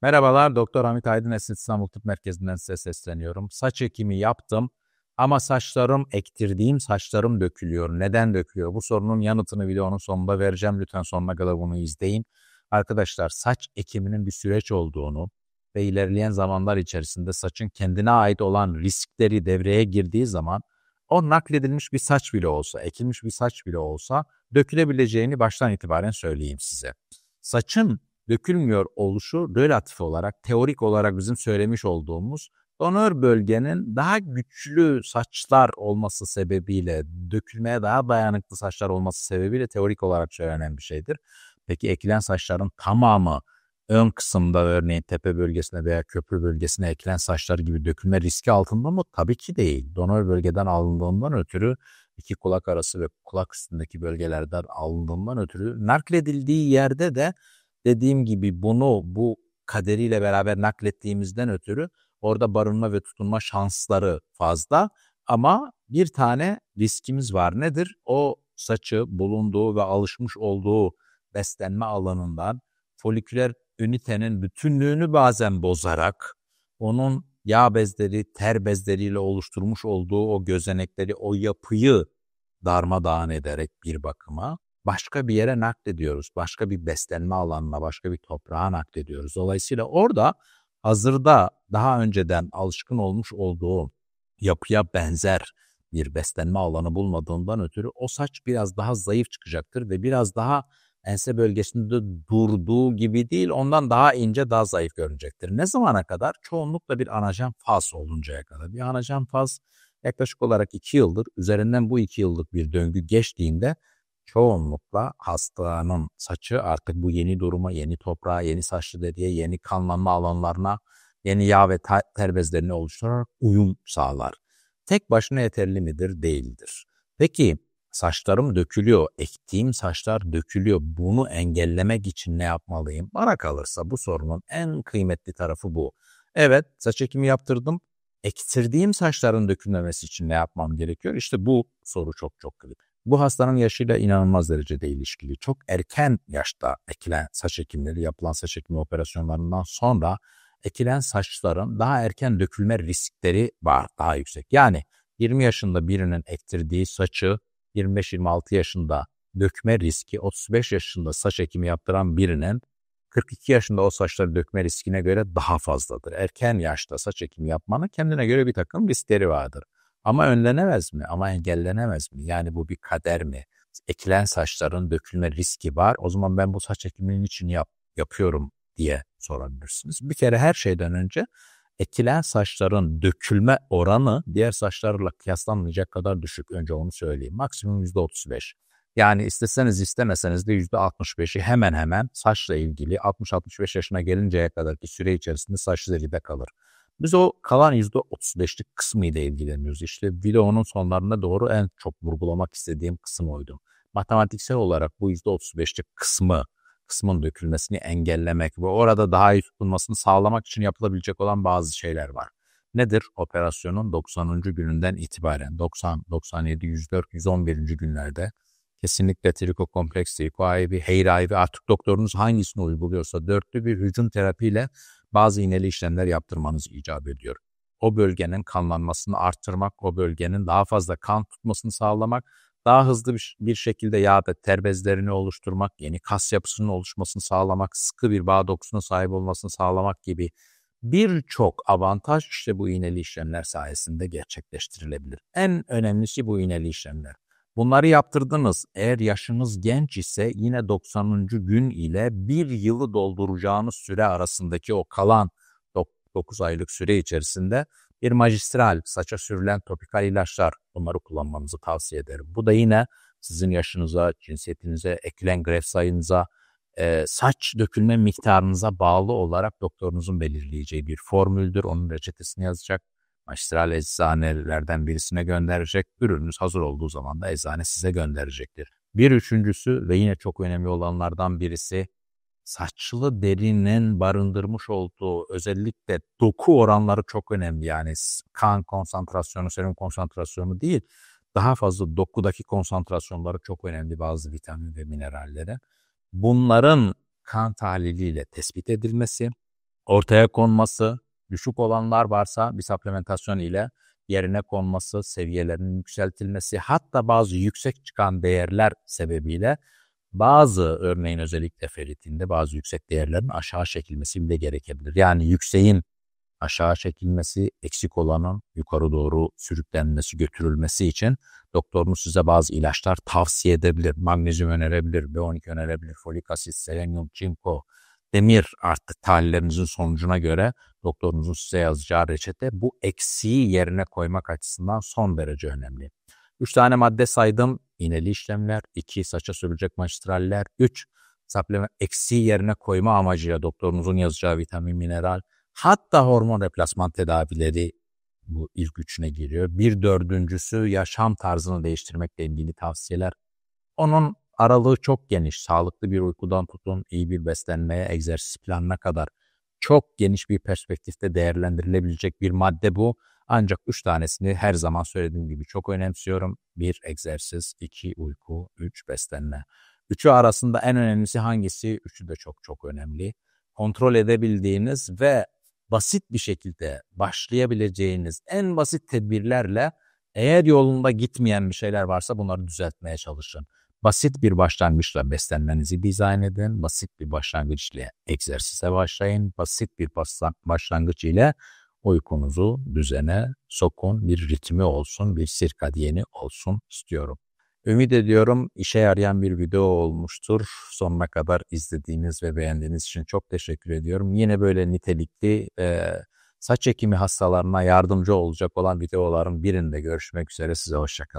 Merhabalar, Doktor Hamit Aydın Esin İstanbul Tıp Merkezi'nden size sesleniyorum. Saç ekimi yaptım ama ektirdiğim saçlarım dökülüyor. Neden dökülüyor? Bu sorunun yanıtını videonun sonunda vereceğim. Lütfen sonuna kadar bunu izleyin. Arkadaşlar saç ekiminin bir süreç olduğunu ve ilerleyen zamanlar içerisinde saçın kendine ait olan riskleri devreye girdiği zaman o nakledilmiş bir saç bile olsa, ekilmiş bir saç bile olsa dökülebileceğini baştan itibaren söyleyeyim size. Saçın dökülmüyor oluşu relatif olarak, teorik olarak bizim söylemiş olduğumuz donör bölgenin daha güçlü saçlar olması sebebiyle, dökülmeye daha dayanıklı saçlar olması sebebiyle teorik olarak söylenen bir şeydir. Peki ekilen saçların tamamı ön kısımda örneğin tepe bölgesine veya köprü bölgesine ekilen saçlar gibi dökülme riski altında mı? Tabii ki değil. Donör bölgeden alındığından ötürü iki kulak arası ve kulak üstündeki bölgelerden alındığından ötürü nakledildiği yerde de dediğim gibi bu kaderiyle beraber naklettiğimizden ötürü orada barınma ve tutunma şansları fazla. Ama bir tane riskimiz var. Nedir? O saçı bulunduğu ve alışmış olduğu beslenme alanından foliküler ünitenin bütünlüğünü bazen bozarak onun yağ bezleri, ter bezleriyle oluşturmuş olduğu o gözenekleri, o yapıyı darmadağın ederek bir bakıma başka bir yere naklediyoruz. Başka bir beslenme alanına, başka bir toprağa naklediyoruz. Dolayısıyla orada hazırda daha önceden alışkın olmuş olduğu yapıya benzer bir beslenme alanı bulmadığından ötürü o saç biraz daha zayıf çıkacaktır ve biraz daha ense bölgesinde durduğu gibi değil, ondan daha ince, daha zayıf görünecektir. Ne zamana kadar? Çoğunlukla bir anajen faz oluncaya kadar. Bir anajen faz yaklaşık olarak 2 yıldır, üzerinden bu 2 yıllık bir döngü geçtiğinde çoğunlukla hastanın saçı artık bu yeni duruma, yeni toprağa, yeni saçlı deriye, yeni kanlanma alanlarına, yeni yağ ve ter bezlerini oluşturarak uyum sağlar. Tek başına yeterli midir? Değildir. Peki saçlarım dökülüyor, ektiğim saçlar dökülüyor. Bunu engellemek için ne yapmalıyım? Bana kalırsa bu sorunun en kıymetli tarafı bu. Evet, saç ekimi yaptırdım. Ektirdiğim saçların dökülmemesi için ne yapmam gerekiyor? İşte bu soru çok kritik. Bu hastanın yaşıyla inanılmaz derecede ilişkili. Çok erken yaşta ekilen saç ekimleri, yapılan saç ekimi operasyonlarından sonra ekilen saçların daha erken dökülme riskleri var, daha yüksek. Yani 20 yaşında birinin ektirdiği saçı 25-26 yaşında dökme riski 35 yaşında saç ekimi yaptıran birinin 42 yaşında o saçları dökme riskine göre daha fazladır. Erken yaşta saç ekimi yapmanın kendine göre bir takım riskleri vardır. Ama önlenemez mi? Ama engellenemez mi? Yani bu bir kader mi? Ekilen saçların dökülme riski var. O zaman ben bu saç ekiminin için yapıyorum diye sorabilirsiniz. Bir kere her şeyden önce ekilen saçların dökülme oranı diğer saçlarla kıyaslanmayacak kadar düşük. Önce onu söyleyeyim. Maksimum %35. Yani isteseniz istemeseniz de %65'i hemen hemen saçla ilgili 60-65 yaşına gelinceye kadarki süre içerisinde saç deride kalır. Biz o kalan %35'lik kısmıyla ilgileniyoruz. İşte videonun sonlarına doğru en çok vurgulamak istediğim kısım oydu. Matematiksel olarak bu %35'lik kısmın dökülmesini engellemek ve orada daha iyi tutulmasını sağlamak için yapılabilecek olan bazı şeyler var. Nedir? Operasyonun 90. gününden itibaren 90, 97, 104, 111. günlerde kesinlikle trikokompleks, triko IV, hair IV artık doktorunuz hangisini uyguluyorsa dörtlü bir hücum terapiyle bazı iğneli işlemler yaptırmanız icap ediyor. O bölgenin kanlanmasını arttırmak, o bölgenin daha fazla kan tutmasını sağlamak, daha hızlı bir şekilde yağda ter bezlerini oluşturmak, yeni kas yapısının oluşmasını sağlamak, sıkı bir bağ dokusuna sahip olmasını sağlamak gibi birçok avantaj işte bu iğneli işlemler sayesinde gerçekleştirilebilir. En önemlisi bu iğneli işlemler. Bunları yaptırdınız. Eğer yaşınız genç ise yine 90. gün ile 1 yılı dolduracağınız süre arasındaki o kalan 9 aylık süre içerisinde bir magistral saça sürülen topikal ilaçlar, bunları kullanmanızı tavsiye ederim. Bu da yine sizin yaşınıza, cinsiyetinize, ekilen greft sayınıza, saç dökülme miktarınıza bağlı olarak doktorunuzun belirleyeceği bir formüldür. Onun reçetesini yazacak. Magistral eczanelerden birisine gönderecek. Ürününüz hazır olduğu zaman da eczane size gönderecektir. Bir üçüncüsü ve yine çok önemli olanlardan birisi saçlı derinin barındırmış olduğu özellikle doku oranları çok önemli. Yani kan konsantrasyonu, serum konsantrasyonu değil, daha fazla dokudaki konsantrasyonları çok önemli bazı vitamin ve mineralleri. Bunların kan tahliliyle tespit edilmesi, ortaya konması, düşük olanlar varsa bir supplementasyon ile yerine konması, seviyelerinin yükseltilmesi, hatta bazı yüksek çıkan değerler sebebiyle bazı, örneğin özellikle feritinde bazı yüksek değerlerin aşağı çekilmesi bile gerekebilir. Yani yükseğin aşağı çekilmesi, eksik olanın yukarı doğru sürüklenmesi, götürülmesi için doktorunuz size bazı ilaçlar tavsiye edebilir. Magnezyum önerebilir, B12 önerebilir, folik asit, selenyum, çinko, demir artık tahlillerinizin sonucuna göre doktorunuzun size yazacağı reçete bu eksiği yerine koymak açısından son derece önemli. 3 tane madde saydım. İğneli işlemler, 2 saça sürülecek magistraller, 3 supplement eksiği yerine koyma amacıyla doktorunuzun yazacağı vitamin, mineral, hatta hormon replasman tedavileri bu ilk üçüne giriyor. Bir dördüncüsü yaşam tarzını değiştirmekle ilgili tavsiyeler. Onun aralığı çok geniş. Sağlıklı bir uykudan tutun, iyi bir beslenmeye, egzersiz planına kadar çok geniş bir perspektifte değerlendirilebilecek bir madde bu. Ancak 3 tanesini her zaman söylediğim gibi çok önemsiyorum. 1 egzersiz, 2 uyku, 3 beslenme. Üçü arasında en önemlisi hangisi? Üçü de çok çok önemli. Kontrol edebildiğiniz ve basit bir şekilde başlayabileceğiniz en basit tedbirlerle eğer yolunda gitmeyen bir şeyler varsa bunları düzeltmeye çalışın. Basit bir başlangıçla beslenmenizi dizayn edin. Basit bir başlangıç ile egzersize başlayın. Basit bir başlangıç ile uykunuzu düzene sokun. Bir ritmi olsun, bir sirkadiyeni olsun istiyorum. Ümit ediyorum işe yarayan bir video olmuştur. Sonuna kadar izlediğiniz ve beğendiğiniz için çok teşekkür ediyorum. Yine böyle nitelikli saç ekimi hastalarına yardımcı olacak olan videoların birinde görüşmek üzere. Size hoşça kalın.